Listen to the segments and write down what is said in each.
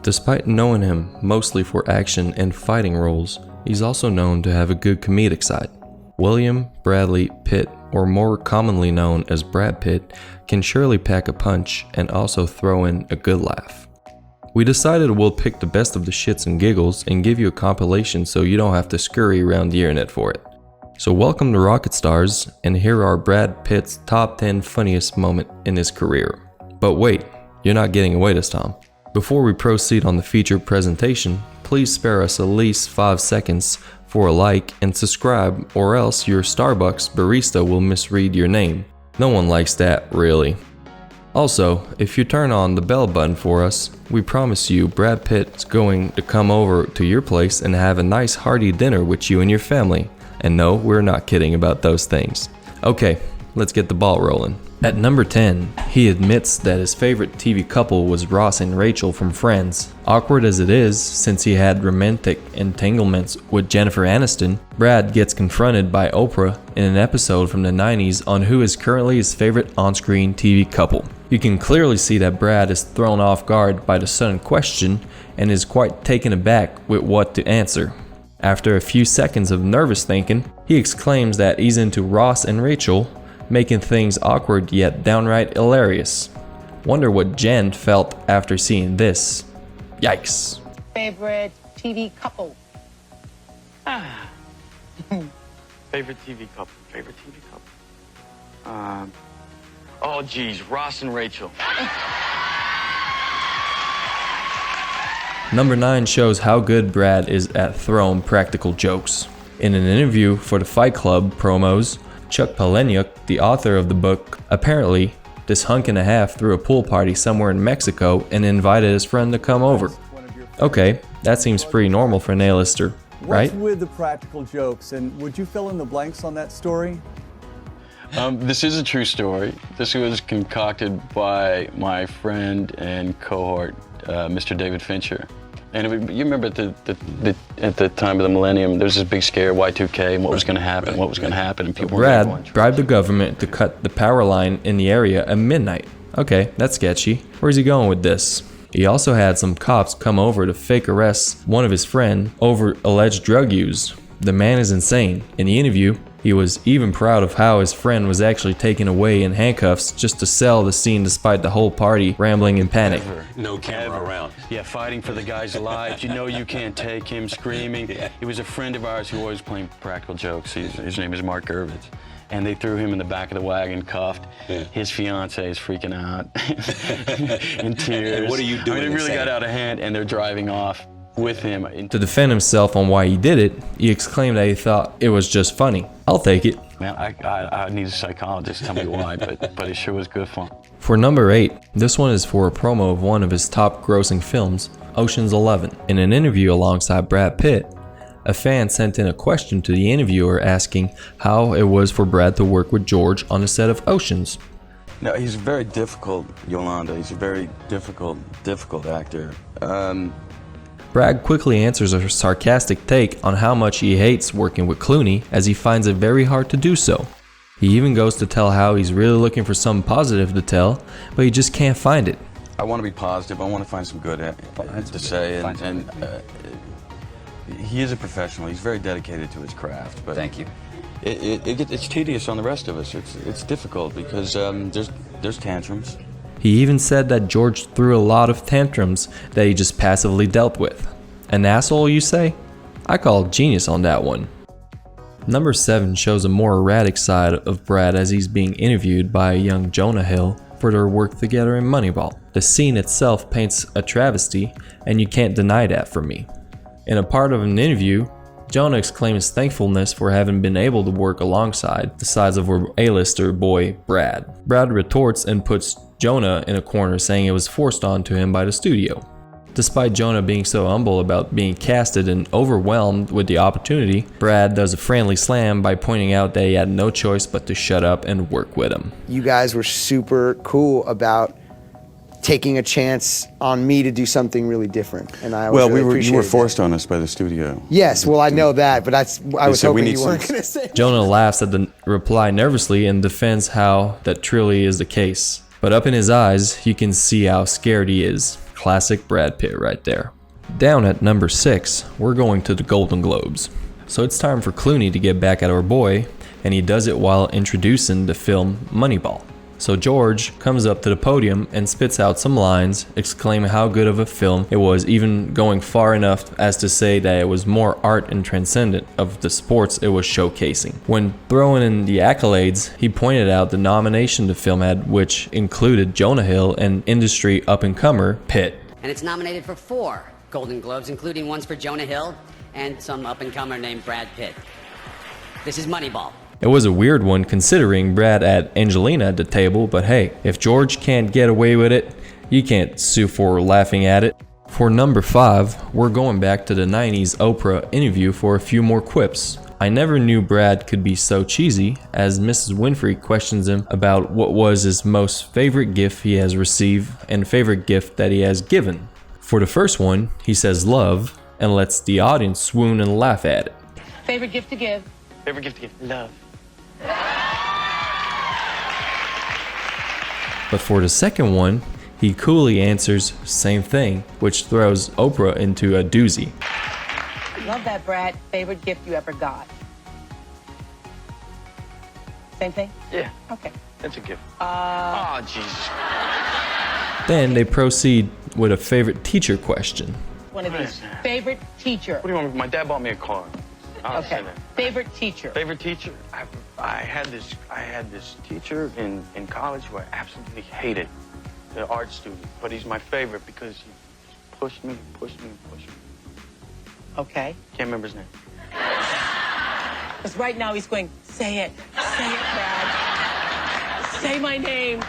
Despite knowing him mostly for action and fighting roles, he's also known to have a good comedic side. William Bradley Pitt, or more commonly known as Brad Pitt, can surely pack a punch and also throw in a good laugh. We decided we'll pick the best of the shits and giggles and give you a compilation so you don't have to scurry around the internet for it. So welcome to Rocket Stars, and here are Brad Pitt's top 10 funniest moment in his career. But wait, you're not getting away this time. Before we proceed on the featured presentation, please spare us at least 5 seconds for a like and subscribe, or else your Starbucks barista will misread your name. No one likes that, really. Also, if you turn on the bell button for us, we promise you Brad Pitt's going to come over to your place and have a nice hearty dinner with you and your family. And no, we're not kidding about those things. Okay, let's get the ball rolling. At number 10, he admits that his favorite TV couple was Ross and Rachel from Friends. Awkward as it is, since he had romantic entanglements with Jennifer Aniston, Brad gets confronted by Oprah in an episode from the 90s on who is currently his favorite on-screen TV couple. You can clearly see that Brad is thrown off guard by the sudden question and is quite taken aback with what to answer. After a few seconds of nervous thinking, he exclaims that he's into Ross and Rachel, making things awkward yet downright hilarious. Wonder what Jen felt after seeing this. Yikes. Favorite TV couple? Favorite TV couple. Oh geez, Ross and Rachel. Number 9 shows how good Brad is at throwing practical jokes. In an interview for the Fight Club promos, Chuck Palahniuk, the author of the book, apparently this hunk and a half threw a pool party somewhere in Mexico and invited his friend to come over. Okay, that seems pretty normal for an A-lister, right? What's with the practical jokes, and would you fill in the blanks on that story? This is a true story. This was concocted by my friend and cohort, Mr. David Fincher. And you remember at the time of the millennium, there was this big scare, Y2K, and what was going to happen, and people were Brad bribed the government to cut the power line in the area at midnight. Okay, that's sketchy. Where's he going with this? He also had some cops come over to fake arrest one of his friends over alleged drug use. The man is insane. In the interview, he was even proud of how his friend was actually taken away in handcuffs just to sell the scene despite the whole party rambling in panic. No camera around. Yeah, fighting for the guy's life. You know you can't take him, screaming. Yeah. He was a friend of ours who always played practical jokes. His name is Mark Gervitz. And they threw him in the back of the wagon, cuffed. Yeah. His fiance is freaking out in tears. And what are you doing? I mean, it really got out of hand, and they're driving off with him. To defend himself on why he did it, he exclaimed that he thought it was just funny. I'll take it. Man, I need a psychologist to tell me why, but it sure was good fun. For number 8, this one is for a promo of one of his top grossing films, Ocean's 11. In an interview alongside Brad Pitt, a fan sent in a question to the interviewer asking how it was for Brad to work with George on the set of Oceans. No, he's very difficult, Yolanda. He's a very difficult actor. Brad quickly answers a sarcastic take on how much he hates working with Clooney, as he finds it very hard to do so. He even goes to tell how he's really looking for something positive to tell, but he just can't find it. I want to be positive. I want to find some good to say, and he is a professional. He's very dedicated to his craft. But thank you. It's tedious on the rest of us. It's difficult because there's tantrums. He even said that George threw a lot of tantrums that he just passively dealt with. An asshole, you say? I call genius on that one. Number 7 shows a more erratic side of Brad as he's being interviewed by a young Jonah Hill for their work together in Moneyball. The scene itself paints a travesty, and you can't deny that for me. In a part of an interview, Jonah exclaims thankfulness for having been able to work alongside the size of her A-lister boy, Brad. Brad retorts and puts Jonah in a corner, saying it was forced onto him by the studio. Despite Jonah being so humble about being casted and overwhelmed with the opportunity, Brad does a friendly slam by pointing out that he had no choice but to shut up and work with him. You guys were super cool about taking a chance on me to do something really different, and I you were forced on us by the studio. Yes, well I know that, but I was hoping you weren't going to say. Jonah laughs at the reply nervously and defends how that truly is the case. But up in his eyes, you can see how scared he is. Classic Brad Pitt right there. Down at number 6, we're going to the Golden Globes. So it's time for Clooney to get back at our boy, and he does it while introducing the film Moneyball. So George comes up to the podium and spits out some lines, exclaiming how good of a film it was, even going far enough as to say that it was more art and transcendent of the sports it was showcasing. When throwing in the accolades, he pointed out the nomination the film had, which included Jonah Hill and industry up-and-comer Pitt. And it's nominated for 4 Golden Globes, including ones for Jonah Hill and some up-and-comer named Brad Pitt. This is Moneyball. It was a weird one considering Brad had Angelina at the table, but hey, if George can't get away with it, you can't sue for laughing at it. For number 5, we're going back to the 90s Oprah interview for a few more quips. I never knew Brad could be so cheesy, as Mrs. Winfrey questions him about what was his most favorite gift he has received and favorite gift that he has given. For the first one, he says love and lets the audience swoon and laugh at it. Favorite gift to give? Favorite gift to give? Love. But for the second one, he coolly answers same thing, which throws Oprah into a doozy. Love that, Brad. Favorite gift you ever got? Same thing? Yeah, Okay. that's a gift. Oh, Jesus. Then they proceed with a favorite teacher question. One of these. Favorite teacher. What do you want? My dad bought me a car. I'll say Okay. that. Favorite teacher. Favorite teacher? I had this teacher in college who I absolutely hated, the art student. But he's my favorite because he pushed me. Okay. Can't remember his name. Because right now he's going, say it, Brad. Say my name.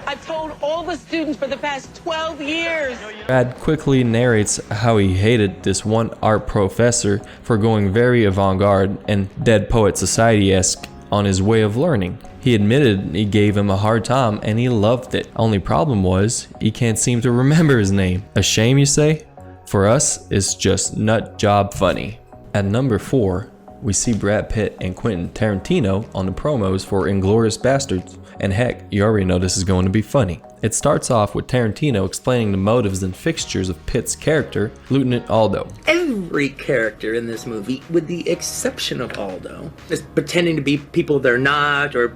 I've told all the students for the past 12 years. Brad quickly narrates how he hated this one art professor for going very avant-garde and Dead Poet Society-esque on his way of learning. He admitted he gave him a hard time and he loved it. Only problem was, he can't seem to remember his name. A shame, you say? For us, it's just nut job funny. At number 4, we see Brad Pitt and Quentin Tarantino on the promos for Inglourious Basterds. And heck, you already know this is going to be funny. It starts off with Tarantino explaining the motives and fixtures of Pitt's character, Lieutenant Aldo. Every character in this movie, with the exception of Aldo, is pretending to be people they're not, or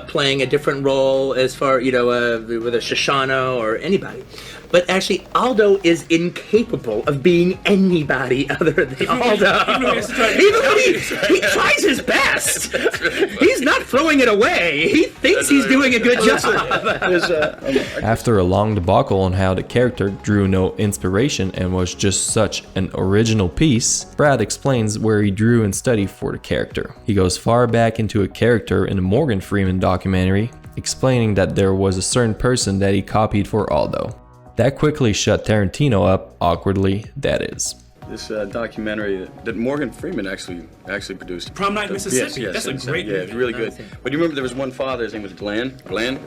playing a different role as far, with a Shoshana or anybody. But actually, Aldo is incapable of being anybody other than Aldo. Even when he tries his best. He's not throwing it away. He thinks he's doing a good job. After a long debacle on how the character drew no inspiration and was just such an original piece, Brad explains where he drew and studied for the character. He goes far back into a character in a Morgan Freeman documentary, explaining that there was a certain person that he copied for Aldo. That quickly shut Tarantino up, awkwardly, that is. This documentary that Morgan Freeman actually produced. Prom Night, Mississippi. Yes, That's a great movie. Yeah, it's really good. But you remember there was one father, his name was Glenn. Glenn,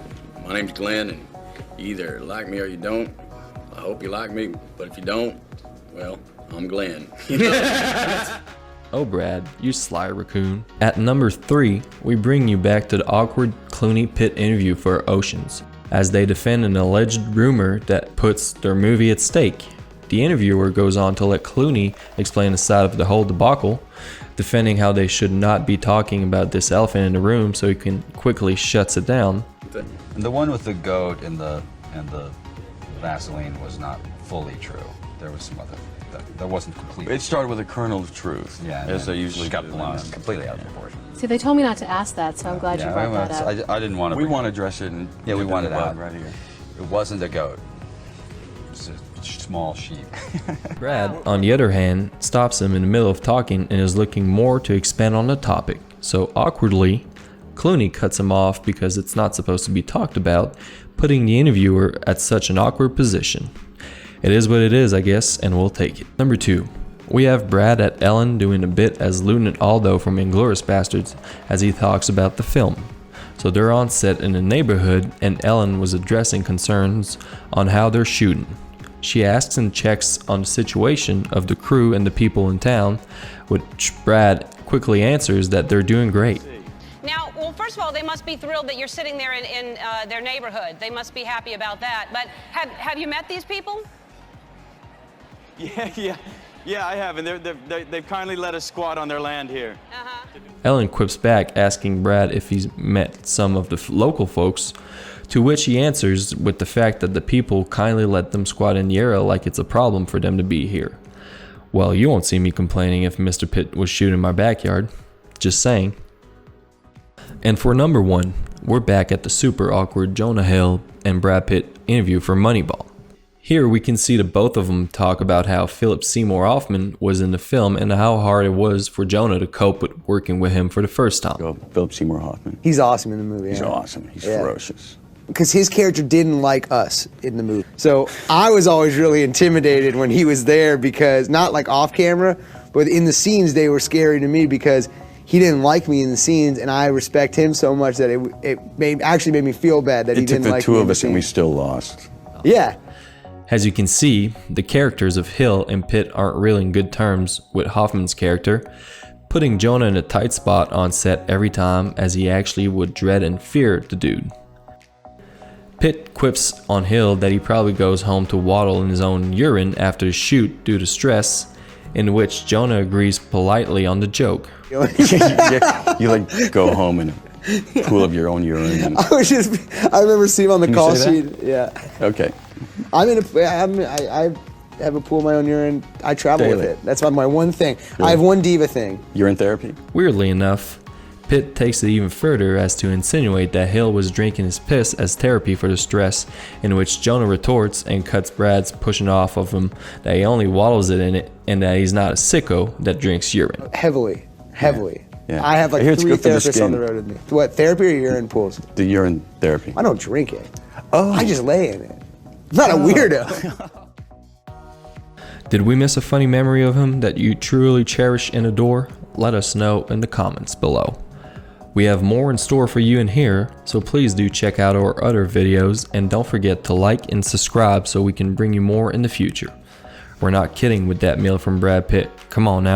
my name's Glenn, and you either like me or you don't. I hope you like me, but if you don't, well, I'm Glenn. Oh Brad, you sly raccoon. At number 3, we bring you back to the awkward Clooney-Pitt interview for Oceans, as they defend an alleged rumor that puts their movie at stake. The interviewer goes on to let Clooney explain the side of the whole debacle, defending how they should not be talking about this elephant in the room, so he quickly shuts it down. And the one with the goat and the Vaseline was not fully true. There was some other, that wasn't complete. It started with a kernel of truth, yeah, as they usually got do. blown completely out of proportion. See, they told me not to ask that, so I'm glad you brought that up. I didn't want to. We want to address it, and yeah, we want it out right here. It wasn't a goat. It was a small sheep. Brad, on the other hand, stops him in the middle of talking and is looking more to expand on the topic. So awkwardly, Clooney cuts him off because it's not supposed to be talked about, putting the interviewer at such an awkward position. It is what it is, I guess, and we'll take it. Number 2. We have Brad at Ellen doing a bit as Lieutenant Aldo from Inglourious Basterds as he talks about the film. So they're on set in a neighborhood and Ellen was addressing concerns on how they're shooting. She asks and checks on the situation of the crew and the people in town, which Brad quickly answers that they're doing great. Now, Well, first of all, they must be thrilled that you're sitting there in their neighborhood. They must be happy about that. But have you met these people? Yeah, I have, and they've kindly let us squat on their land here. Ellen quips back, asking Brad if he's met some of the local folks, to which he answers with the fact that the people kindly let them squat in the area like it's a problem for them to be here. Well, you won't see me complaining if Mr. Pitt was shooting in my backyard. Just saying. And for number 1, we're back at the super awkward Jonah Hill and Brad Pitt interview for Moneyball. Here we can see the both of them talk about how Philip Seymour Hoffman was in the film and how hard it was for Jonah to cope with working with him for the first time. Philip Seymour Hoffman. He's awesome in the movie. He's awesome. He's ferocious. Because his character didn't like us in the movie. So I was always really intimidated when he was there because, not like off camera, but in the scenes they were scary to me because he didn't like me in the scenes, and I respect him so much that it actually made me feel bad that he didn't like me. It took the two of us and we still lost. Yeah. As you can see, the characters of Hill and Pitt aren't really in good terms with Hoffman's character, putting Jonah in a tight spot on set every time as he actually would dread and fear the dude. Pitt quips on Hill that he probably goes home to waddle in his own urine after the shoot due to stress, in which Jonah agrees politely on the joke. You like go home and pool of your own urine. I remember seeing him on the call sheet. Yeah. Okay. I have a pool of my own urine. I travel with it. That's my one thing. Really? I have one diva thing. Urine therapy? Weirdly enough, Pitt takes it even further as to insinuate that Hill was drinking his piss as therapy for the stress, in which Jonah retorts and cuts Brad's pushing off of him that he only waddles it in it and that he's not a sicko that drinks urine. Heavily. Yeah. I have like 3 therapists on the road with me. What, therapy or urine pools? The urine therapy. I don't drink it. Oh. I just lay in it. I'm not a weirdo. Did we miss a funny memory of him that you truly cherish and adore? Let us know in the comments below. We have more in store for you in here, so please do check out our other videos and don't forget to like and subscribe so we can bring you more in the future. We're not kidding with that meal from Brad Pitt. Come on now.